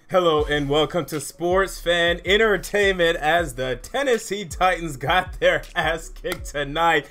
Hello and welcome to Sports Fan Entertainment as the Tennessee Titans got their ass kicked tonight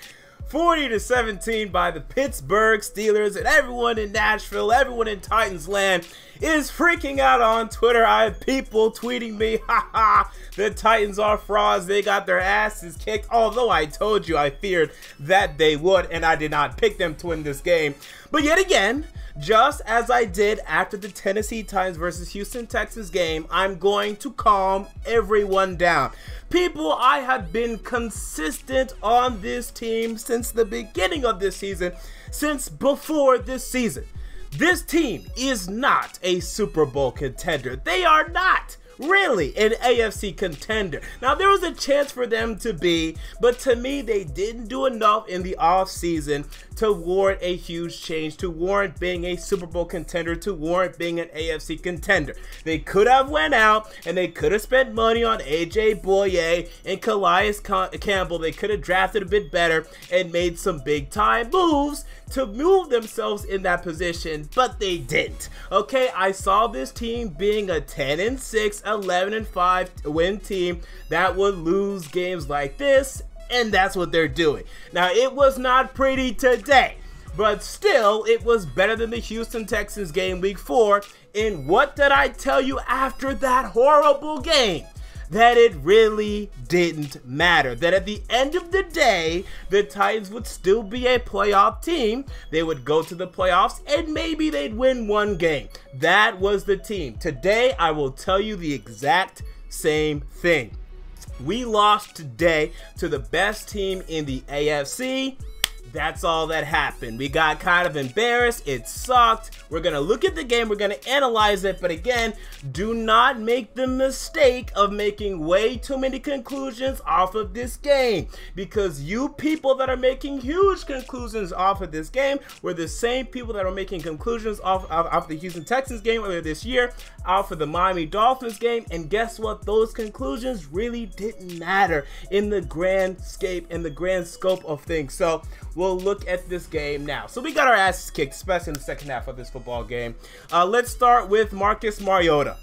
40-17 by the Pittsburgh Steelers, and everyone in Nashville, everyone in Titans land is freaking out on Twitter. I have people tweeting me, haha, the Titans are frauds, they got their asses kicked, although I told you I feared that they would, and I did not pick them to win this game. But yet again, just as I did after the Tennessee Titans versus Houston Texans game, I'm going to calm everyone down. People, I have been consistent on this team since the beginning of this season, since before this season. This team is not a Super Bowl contender. They are not really an AFC contender. Now, there was a chance for them to be, but to me, they didn't do enough in the offseason to warrant a huge change, to warrant being a Super Bowl contender, to warrant being an AFC contender. They could have went out and they could have spent money on AJ Boye and Calais Campbell. They could have drafted a bit better and made some big time moves to move themselves in that position, but they didn't. Okay, I saw this team being a 10-6, 11-5 win team that would lose games like this, and that's what they're doing. Now, it was not pretty today, but still, it was better than the Houston Texans game week 4. And what did I tell you after that horrible game? That it really didn't matter. That at the end of the day, the Titans would still be a playoff team. They would go to the playoffs and maybe they'd win one game. That was the team. Today, I will tell you the exact same thing. We lost today to the best team in the AFC. That's all that happened. We got kind of embarrassed. It sucked. We're going to look at the game. We're going to analyze it. But again, do not make the mistake of making way too many conclusions off of this game. Because you people that are making huge conclusions off of this game were the same people that are making conclusions off the Houston Texans game earlier this year, off of the Miami Dolphins game. And guess what? Those conclusions really didn't matter in the grand scope of things. So we'll look at this game now. So we got our asses kicked, especially in the second half of this football game. Let's start with Marcus Mariota,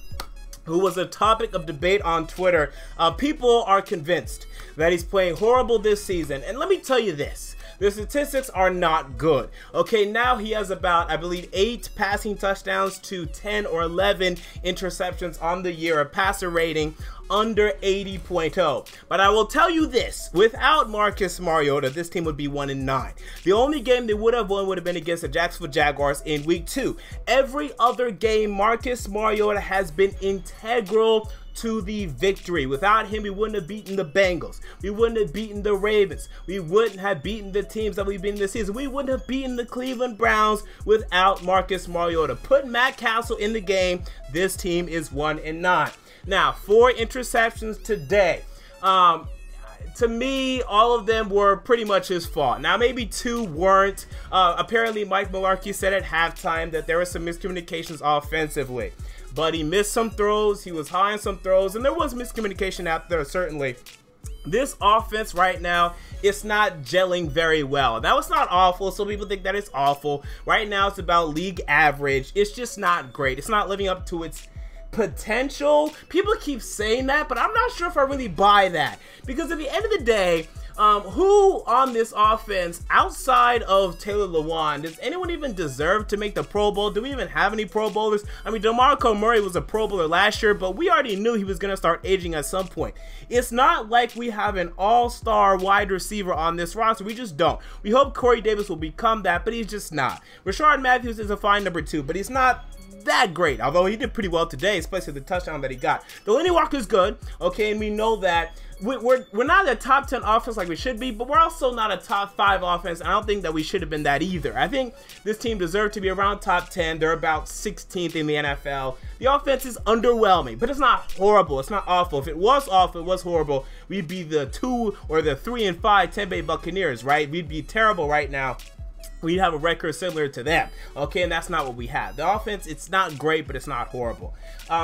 who was a topic of debate on Twitter. People are convinced that he's playing horrible this season. And let me tell you this. The statistics are not good. Okay, now he has about, I believe, 8 passing touchdowns to 10 or 11 interceptions on the year, a passer rating under 80.0. But I will tell you this, without Marcus Mariota, this team would be 1-9. The only game they would have won would have been against the Jacksonville Jaguars in week 2. Every other game, Marcus Mariota has been integral to the victory. Without him, we wouldn't have beaten the Bengals. We wouldn't have beaten the Ravens. We wouldn't have beaten the teams that we've beaten this season. We wouldn't have beaten the Cleveland Browns without Marcus Mariota. Put Matt Castle in the game, this team is 1-9. Now, 4 interceptions today. To me, all of them were pretty much his fault. Now, maybe 2 weren't. Apparently, Mike Mularkey said at halftime that there were some miscommunications offensively. But he missed some throws, he was high on some throws, and there was miscommunication out there, certainly. This offense right now, it's not gelling very well. Now, it's not awful. Some people think that it's awful. Right now, it's about league average. It's just not great. It's not living up to its potential. People keep saying that, but I'm not sure if I really buy that. Because at the end of the day, who on this offense, outside of Taylor Lewan, does anyone even deserve to make the Pro Bowl? Do we even have any Pro Bowlers? I mean, DeMarco Murray was a Pro Bowler last year, but we already knew he was going to start aging at some point. It's not like we have an all-star wide receiver on this roster. We just don't. We hope Corey Davis will become that, but he's just not. Rashard Matthews is a fine number 2, but he's not that great, although he did pretty well today, especially the touchdown that he got. Delaney Walker's good, okay, and we know that we're not a top 10 offense like we should be, but we're also not a top 5 offense. I don't think that we should have been that either. I think this team deserved to be around top 10. They're about 16th in the NFL. The offense is underwhelming, but it's not horrible. It's not awful. If it was awful, it was horrible, we'd be the 2 or the 3-5 Tampa Bay Buccaneers, right? We'd be terrible right now. We'd have a record similar to them, okay, and that's not what we have. The offense, it's not great, but it's not horrible.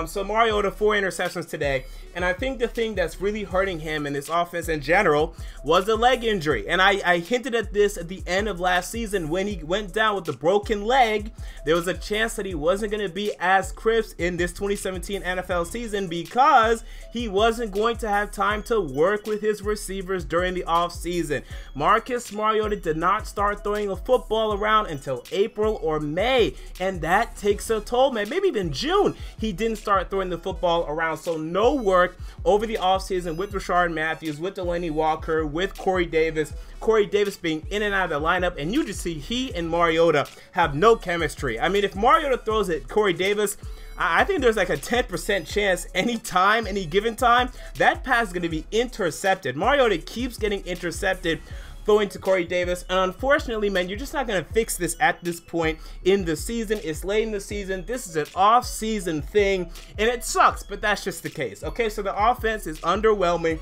So Mariota, 4 interceptions today. And I think the thing that's really hurting him in this offense in general was the leg injury. And I hinted at this at the end of last season when he went down with the broken leg. There was a chance that he wasn't going to be as crisp in this 2017 NFL season because he wasn't going to have time to work with his receivers during the offseason. Marcus Mariota did not start throwing the football around until April or May, and that takes a toll, man. Maybe even June, he didn't start throwing the football around, so no work over the offseason with Rashard Matthews, with Delaney Walker, with Corey Davis. Corey Davis being in and out of the lineup, and you just see he and Mariota have no chemistry. I mean, if Mariota throws at Corey Davis, I think there's like a 10% chance anytime, any given time, that pass is going to be intercepted. Mariota keeps getting intercepted throwing to Corey Davis, and unfortunately, man, you're just not going to fix this at this point in the season. It's late in the season. This is an off-season thing, and it sucks, but that's just the case. Okay, so the offense is underwhelming.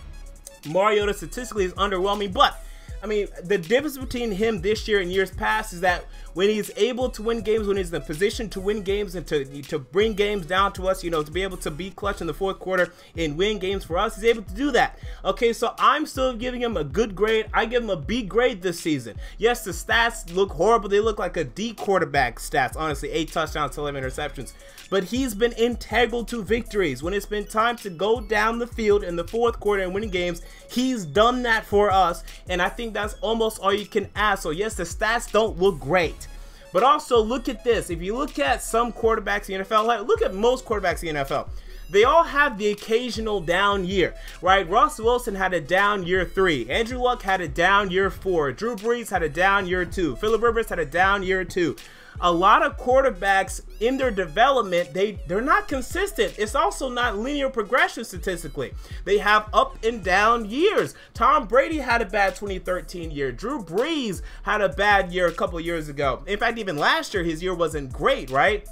Mariota statistically is underwhelming, but I mean, the difference between him this year and years past is that when he's able to win games, when he's in a position to win games and to bring games down to us, you know, to be able to be clutch in the fourth quarter and win games for us, he's able to do that. Okay, so I'm still giving him a good grade. I give him a B grade this season. Yes, the stats look horrible. They look like a D quarterback stats, honestly, 8 touchdowns, 11 interceptions. But he's been integral to victories. When it's been time to go down the field in the fourth quarter and winning games, he's done that for us, and I think that's almost all you can ask. So yes, the stats don't look great, but also look at this. If you look at some quarterbacks in the NFL, like look at most quarterbacks in the NFL, they all have the occasional down year, right? Russ Wilson had a down year 3. Andrew Luck had a down year 4. Drew Brees had a down year 2. Phillip Rivers had a down year 2. A lot of quarterbacks in their development, they're not consistent. It's also not linear progression statistically. They have up and down years. Tom Brady had a bad 2013 year. Drew Brees had a bad year a couple years ago. In fact, even last year, his year wasn't great, right?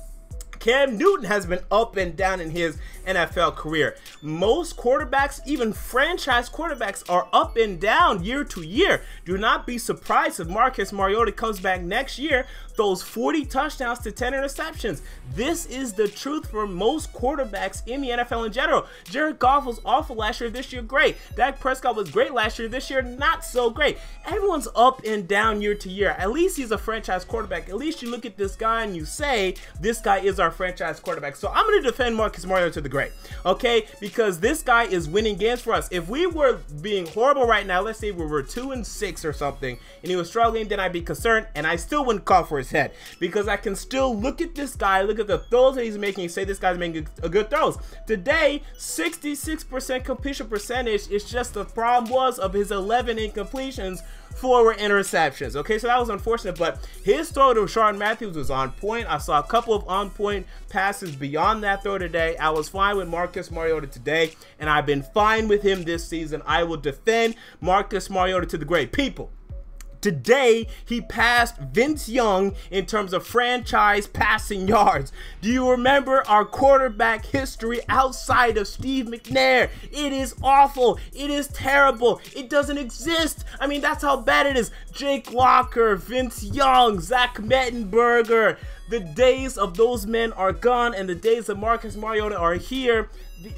Cam Newton has been up and down in his NFL career. Most quarterbacks, even franchise quarterbacks, are up and down year to year. Do not be surprised if Marcus Mariota comes back next year, throws 40 touchdowns to 10 interceptions. This is the truth for most quarterbacks in the NFL in general. Jared Goff was awful last year, this year great. Dak Prescott was great last year, this year not so great. Everyone's up and down year to year. At least he's a franchise quarterback. At least you look at this guy and you say, this guy is our franchise quarterback. So I'm going to defend Marcus Mariota to the grave, okay? Because this guy is winning games for us. If we were being horrible right now, let's say we were 2-6 or something, and he was struggling, then I'd be concerned, and I still wouldn't call for his head, because I can still look at this guy, look at the throws that he's making, and say this guy's making a good throws. Today, 66% completion percentage. It's just the problem was of his 11 incompletions, 4 were interceptions. Okay, so that was unfortunate, but his throw to Rashard Matthews was on point. I saw a couple of on-point passes beyond that throw today. I was fine with Marcus Mariota today, and I've been fine with him this season. I will defend Marcus Mariota to the grave. People, today, he passed Vince Young in terms of franchise passing yards. Do you remember our quarterback history outside of Steve McNair? It is awful. It is terrible. It doesn't exist. I mean, that's how bad it is. Jake Locker, Vince Young, Zach Mettenberger. The days of those men are gone, and the days of Marcus Mariota are here.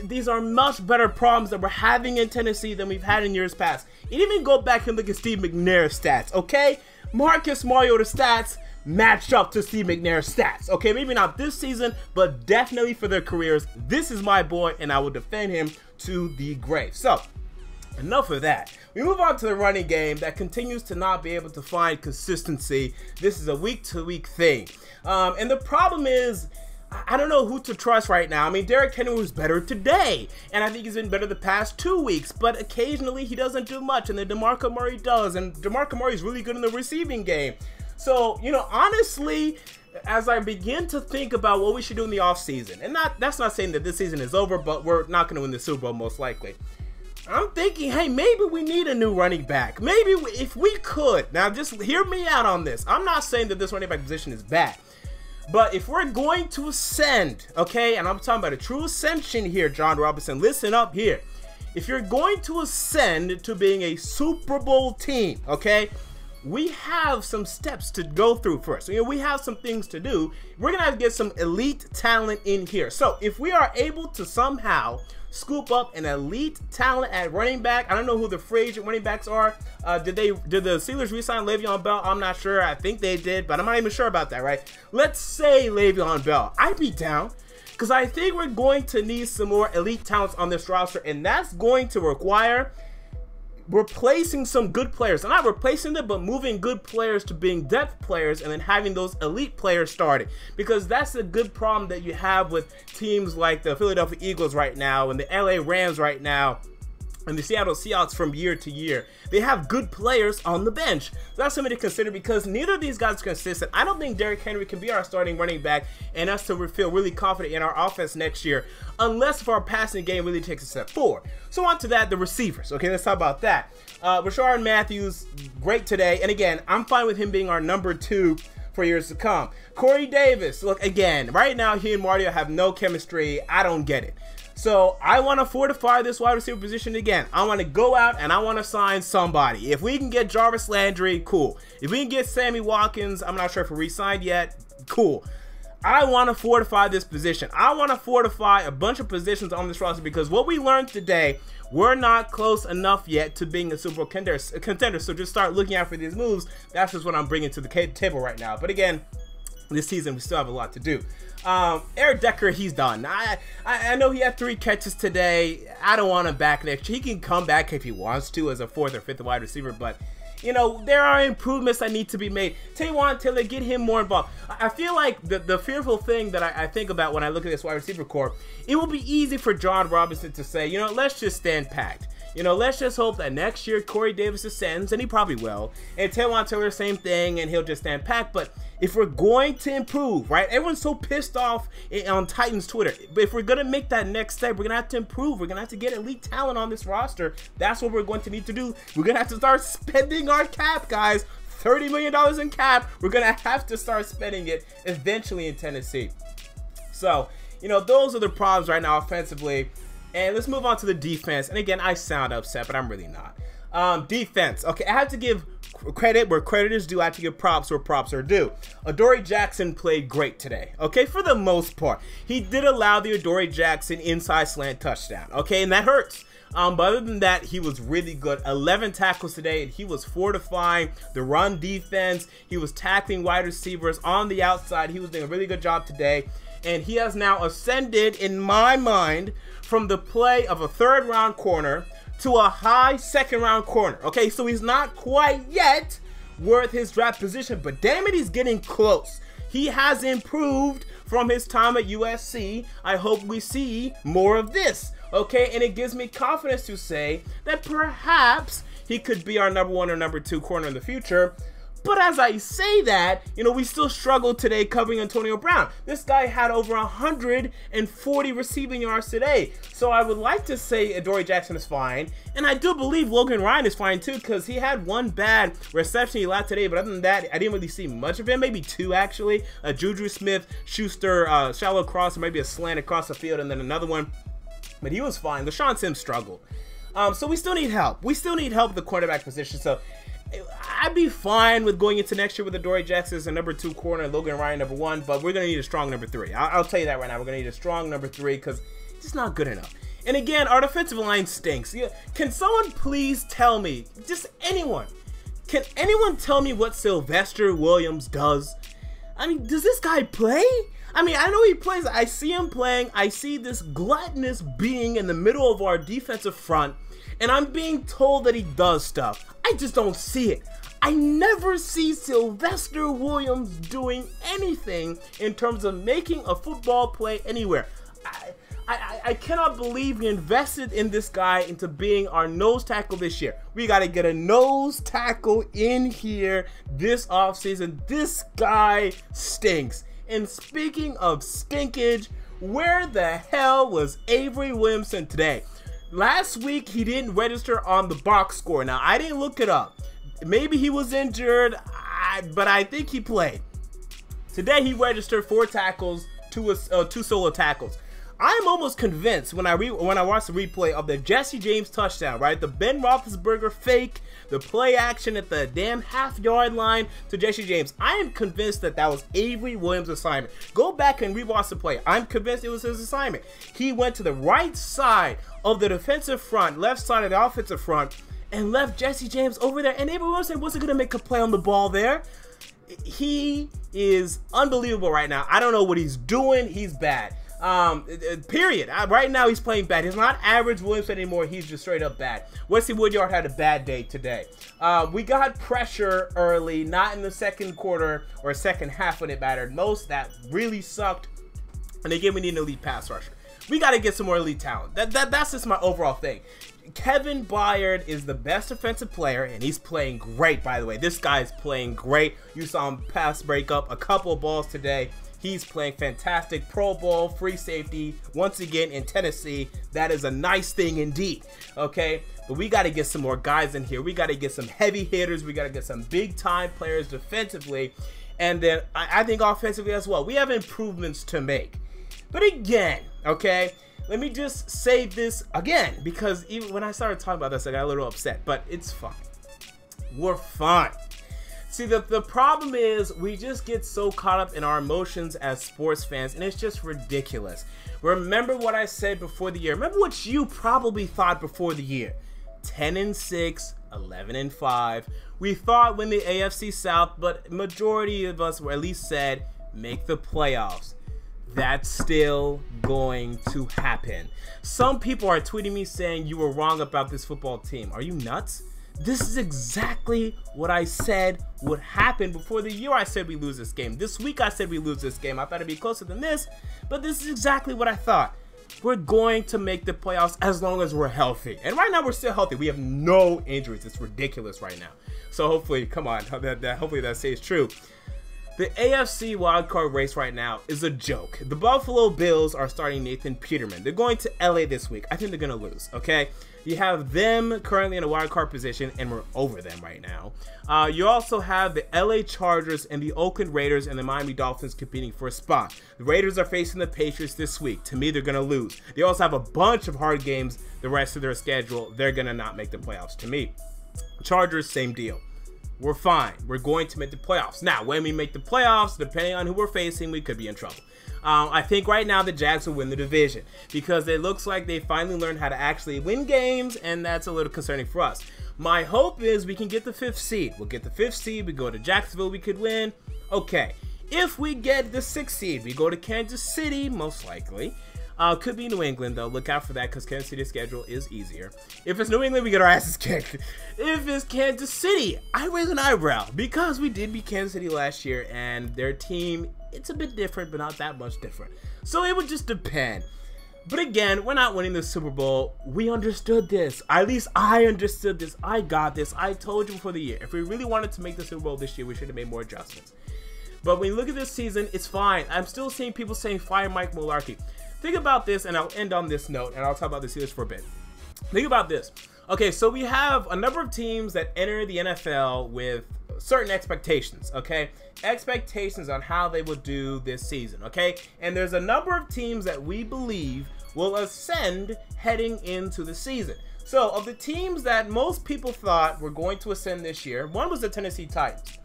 These are much better problems that we're having in Tennessee than we've had in years past. And even go back and look at Steve McNair's stats, okay? Marcus Mariota's stats matched up to Steve McNair's stats, okay? Maybe not this season, but definitely for their careers. This is my boy, and I will defend him to the grave. So, enough of that. We move on to the running game that continues to not be able to find consistency. This is a week-to-week thing. And the problem is, I don't know who to trust right now. I mean, Derrick Henry was better today, and I think he's been better the past 2 weeks, but occasionally he doesn't do much, and then DeMarco Murray does, and DeMarco Murray is really good in the receiving game. So, you know, honestly, as I begin to think about what we should do in the offseason, and that's not saying that this season is over, but we're not going to win the Super Bowl most likely. I'm thinking, hey, maybe we need a new running back. Maybe if we could. Now, just hear me out on this. I'm not saying that this running back position is bad. But if we're going to ascend, okay, and I'm talking about a true ascension here, John Robinson, listen up here. If you're going to ascend to being a Super Bowl team, okay, we have some steps to go through first. You know, we have some things to do. We're going to have to get some elite talent in here. So if we are able to somehow scoop up an elite talent at running back. I don't know who the free agent running backs are. Did the Steelers re-sign Le'Veon Bell? I'm not sure. I think they did, but I'm not even sure about that, right? Let's say Le'Veon Bell. I'd be down, because I think we're going to need some more elite talents on this roster, and that's going to require replacing some good players. I'm not replacing them, but moving good players to being depth players and then having those elite players starting, because that's a good problem that you have with teams like the Philadelphia Eagles right now and the LA Rams right now and the Seattle Seahawks from year to year. They have good players on the bench. So that's something to consider, because neither of these guys are consistent. I don't think Derrick Henry can be our starting running back and us to feel really confident in our offense next year, unless if our passing game really takes a step forward. So on to that, the receivers. Okay, let's talk about that. Rashard Matthews, great today. And again, I'm fine with him being our number 2 for years to come. Corey Davis, look, again, right now he and Mario have no chemistry. I don't get it. So I want to fortify this wide receiver position again. I want to go out and I want to sign somebody. If we can get Jarvis Landry, cool. If we can get Sammy Watkins, I'm not sure if we're re-signed yet, cool. I want to fortify this position. I want to fortify a bunch of positions on this roster, because what we learned today, we're not close enough yet to being a Super Bowl contender. So just start looking out for these moves. That's just what I'm bringing to the table right now. But again, this season we still have a lot to do. Eric Decker, he's done. I know he had 3 catches today. I don't want him back next year. He can come back if he wants to as a 4th or 5th wide receiver, but you know, there are improvements that need to be made. Taywan Taylor, get him more involved. I feel like the fearful thing that I think about when I look at this wide receiver core, it will be easy for John Robinson to say, you know, let's just stand packed. You know, let's just hope that next year Corey Davis ascends, and he probably will. And Taywan Taylor, same thing, and he'll just stand packed. But if we're going to improve, right? Everyone's so pissed off on Titans Twitter. But if we're going to make that next step, we're going to have to improve. We're going to have to get elite talent on this roster. That's what we're going to need to do. We're going to have to start spending our cap, guys. $30 million in cap. We're going to have to start spending it eventually in Tennessee. So, you know, those are the problems right now offensively. And let's move on to the defense. And again, I sound upset, but I'm really not. Defense. Okay, I have to give credit where credit is due. I have to give props where props are due. Adoree Jackson played great today. Okay, for the most part. He did allow the Adoree Jackson inside slant touchdown. Okay, and that hurts. But other than that, he was really good. 11 tackles today, and he was fortifying the run defense. He was tackling wide receivers on the outside. He was doing a really good job today. And he has now ascended, in my mind, from the play of a 3rd round corner to a high 2nd round corner. Okay, so he's not quite yet worth his draft position, but damn it, he's getting close. He has improved from his time at USC. I hope we see more of this. Okay, and it gives me confidence to say that perhaps he could be our number 1 or number 2 corner in the future. But as I say that, you know, we still struggle today covering Antonio Brown. This guy had over 140 receiving yards today. So I would like to say Adoree Jackson is fine. And I do believe Logan Ryan is fine too, because he had 1 bad reception he allowed today. But other than that, I didn't really see much of him. Maybe 2 actually. Juju Smith-Schuster, shallow cross, or maybe a slant across the field, and then another one. But he was fine. LaShawn Sims struggled. So we still need help. We still need help at the quarterback position. So I'd be fine with going into next year with Adoree Jackson as a number 2 corner and Logan Ryan number 1, but we're going to need a strong number 3. I'll tell you that right now. We're going to need a strong number 3 because it's just not good enough. And again, our defensive line stinks. Can someone please tell me, just anyone, can anyone tell me what Sylvester Williams does? I mean, does this guy play? I mean, I know he plays. I see him playing. I see this gluttonous being in the middle of our defensive front, and I'm being told that he does stuff. I just don't see it. I never see Sylvester Williams doing anything in terms of making a football play anywhere. I cannot believe we invested in this guy into being our nose tackle this year. We got to get a nose tackle in here this offseason. This guy stinks. And speaking of stinkage, where the hell was Avery Williamson today? Last week, he didn't register on the box score. Now, I didn't look it up. Maybe he was injured, but I think he played. Today, he registered 4 tackles, 2 solo tackles. I'm almost convinced when I watch the replay of the Jesse James touchdown, right? The Ben Roethlisberger fake, the play action at the damn half-yard line to Jesse James. I am convinced that was Avery Williams' assignment. Go back and rewatch the play. I'm convinced it was his assignment. He went to the right side of the defensive front, left side of the offensive front, and left Jesse James over there. And Avery Williams wasn't going to make a play on the ball there. He is unbelievable right now. I don't know what he's doing. He's bad. Period. Right now he's playing bad. He's not average Williams anymore. He's just straight up bad. Wesley Woodyard had a bad day today. We got pressure early, not in the second quarter or second half when it mattered most. That really sucked. And again, we need an elite pass rusher. We got to get some more elite talent. That's just my overall thing. Kevin Byard is the best defensive player, and he's playing great, by the way. This guy's playing great. You saw him pass break up a couple of balls today. He's playing fantastic. Pro Bowl, free safety, once again in Tennessee. That is a nice thing indeed, okay? But we got to get some more guys in here. We got to get some heavy hitters. We got to get some big-time players defensively. And then I think offensively as well. We have improvements to make. But again, okay, let me just say this again, because even when I started talking about this, I got a little upset. But it's fine. We're fine. See, the problem is we just get so caught up in our emotions as sports fans, and it's just ridiculous. Remember what I said before the year. Remember what you probably thought before the year. 10-6, 11-5. We thought win the AFC South, but majority of us were at least said make the playoffs. That's still going to happen. Some people are tweeting me saying you were wrong about this football team. Are you nuts? This is exactly what I said would happen before the year. I said we lose this game. This week I said we lose this game. I thought it'd be closer than this, but this is exactly what I thought. We're going to make the playoffs as long as we're healthy. And right now we're still healthy. We have no injuries. It's ridiculous right now. So hopefully, come on, hopefully that stays true. The AFC wildcard race right now is a joke. The Buffalo Bills are starting Nathan Peterman. They're going to LA this week. I think they're going to lose, okay? You have them currently in a wildcard position, and we're over them right now. You also have the LA Chargers and the Oakland Raiders and the Miami Dolphins competing for a spot. The Raiders are facing the Patriots this week. To me, they're going to lose. They also have a bunch of hard games the rest of their schedule. They're going to not make the playoffs to me. Chargers, same deal. We're fine. We're going to make the playoffs. Now, when we make the playoffs, depending on who we're facing, we could be in trouble. I think right now the Jags will win the division because it looks like they finally learned how to actually win games, and that's a little concerning for us. My hope is we can get the 5th seed. We'll get the 5th seed. We go to Jacksonville. We could win. Okay. If we get the 6th seed, we go to Kansas City, most likely. Could be New England, though. Look out for that because Kansas City's schedule is easier. If it's New England, we get our asses kicked. If it's Kansas City, I raise an eyebrow because we did beat Kansas City last year, and their team, it's a bit different, but not that much different. So it would just depend. But again, we're not winning the Super Bowl. We understood this. At least I understood this. I got this. I told you before the year. If we really wanted to make the Super Bowl this year, we should have made more adjustments. But when you look at this season, it's fine. I'm still seeing people saying fire Mike Mularkey. Think about this, and I'll end on this note, and I'll talk about the Steelers for a bit. Think about this. Okay, so we have a number of teams that enter the NFL with certain expectations, okay? Expectations on how they will do this season, okay? And there's a number of teams that we believe will ascend heading into the season. So, of the teams that most people thought were going to ascend this year, one was the Tennessee Titans.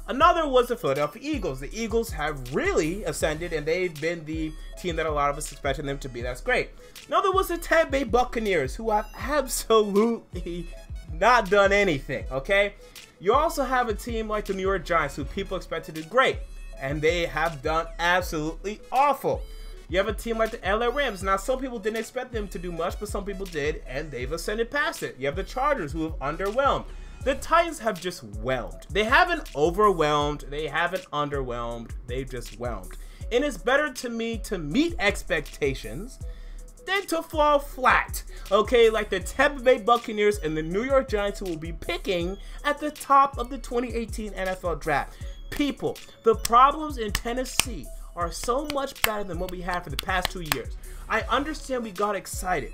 Another was the Philadelphia Eagles. The Eagles have really ascended, and they've been the team that a lot of us expected them to be. That's great. Another was the Tampa Bay Buccaneers, who have absolutely not done anything, okay? You also have a team like the New York Giants, who people expected to do great, and they have done absolutely awful. You have a team like the LA Rams. Now, some people didn't expect them to do much, but some people did, and they've ascended past it. You have the Chargers, who have underwhelmed. The Titans have just whelmed. They haven't overwhelmed. They haven't underwhelmed. They've just whelmed. And it's better to me to meet expectations than to fall flat. Okay, like the Tampa Bay Buccaneers and the New York Giants, who will be picking at the top of the 2018 NFL Draft. People, the problems in Tennessee are so much better than what we had for the past 2 years. I understand we got excited,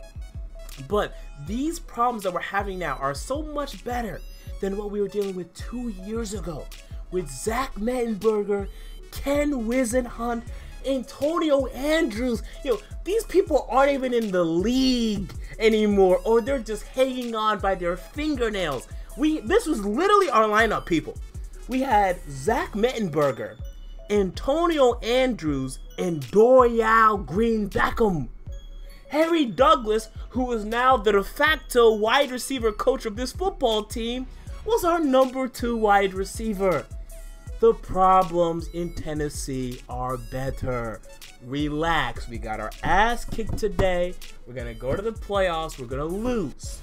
but these problems that we're having now are so much better than what we were dealing with 2 years ago with Zach Mettenberger, Ken Wisenhunt, Antonio Andrews. These people aren't even in the league anymore, or they're just hanging on by their fingernails. This was literally our lineup, people. We had Zach Mettenberger, Antonio Andrews, and Dorial Green Beckham. Harry Douglas, who is now the de facto wide receiver coach of this football team, was our number 2 wide receiver. The problems in Tennessee are better. Relax. We got our ass kicked today. We're going to go to the playoffs. We're going to lose.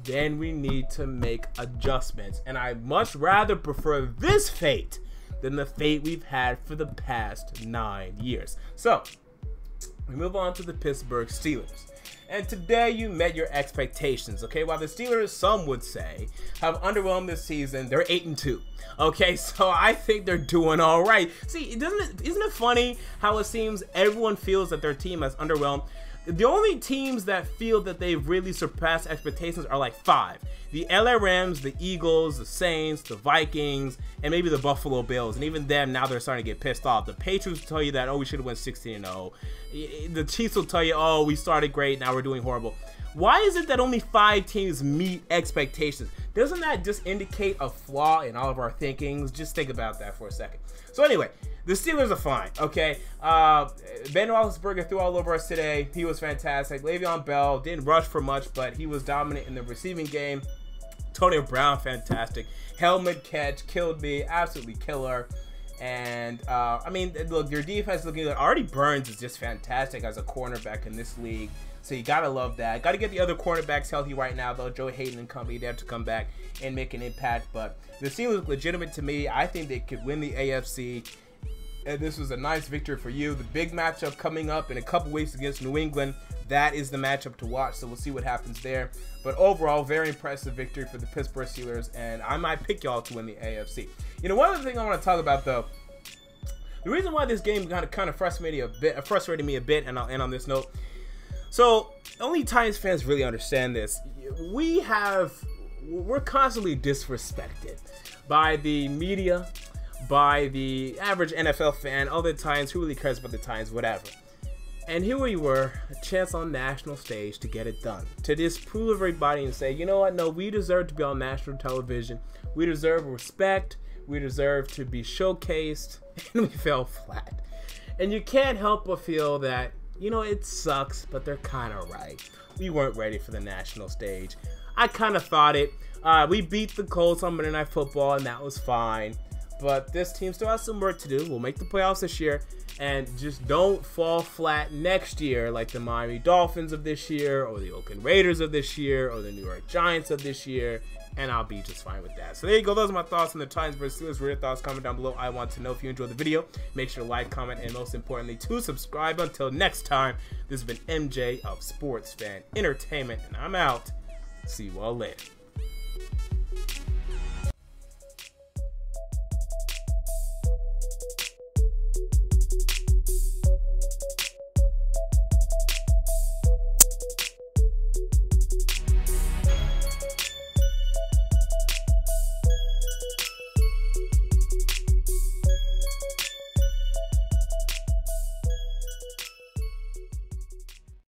Then we need to make adjustments. And I much rather prefer this fate than the fate we've had for the past 9 years. So, we move on to the Pittsburgh Steelers. And today you met your expectations, okay? While the Steelers, some would say, have underwhelmed this season, they're 8-2. Okay, so I think they're doing all right. See, isn't it funny how it seems everyone feels that their team has underwhelmed? The only teams that feel that they've really surpassed expectations are like 5. The LA Rams, the Eagles, the Saints, the Vikings, and maybe the Buffalo Bills. And even them, now they're starting to get pissed off. The Patriots tell you that, oh, we should have went 16-0. The Chiefs will tell you, oh, we started great, now we're doing horrible. Why is it that only 5 teams meet expectations? Doesn't that just indicate a flaw in all of our thinkings? Just think about that for a second. So anyway, the Steelers are fine, okay? Ben Roethlisberger threw all over us today. He was fantastic. Le'Veon Bell didn't rush for much, but he was dominant in the receiving game. Antonio Brown, fantastic. Helmet catch, killed me. Absolutely killer. And, I mean, look, your defense looking good. Artie Burns is just fantastic as a cornerback in this league. So you got to love that. Got to get the other cornerbacks healthy right now, though. Joe Hayden and company, they have to come back and make an impact. But the Steelers look legitimate to me. I think they could win the AFC. And this was a nice victory for you. The big matchup coming up in a couple weeks against New England. That is the matchup to watch, so we'll see what happens there. But overall, very impressive victory for the Pittsburgh Steelers, and I might pick y'all to win the AFC. One other thing I want to talk about, though, the reason why this game kind of frustrated me a bit, and I'll end on this note. So, only Titans fans really understand this. We're constantly disrespected by the media, by the average NFL fan, other Titans, who really cares about the Titans, whatever. And here we were, a chance on national stage to get it done. To disprove everybody and say, you know what, no, we deserve to be on national television. We deserve respect. We deserve to be showcased. And we fell flat. And you can't help but feel that, it sucks, but they're kind of right. We weren't ready for the national stage. I kind of thought it. We beat the Colts on Monday Night Football, and that was fine. But this team still has some work to do. We'll make the playoffs this year. And just don't fall flat next year like the Miami Dolphins of this year, or the Oakland Raiders of this year, or the New York Giants of this year. And I'll be just fine with that. So there you go. Those are my thoughts on the Titans versus Steelers. What are your thoughts? Comment down below. I want to know. If you enjoyed the video, make sure to like, comment, and most importantly, to subscribe. Until next time, this has been MJ of Sports Fan Entertainment, and I'm out. See you all later.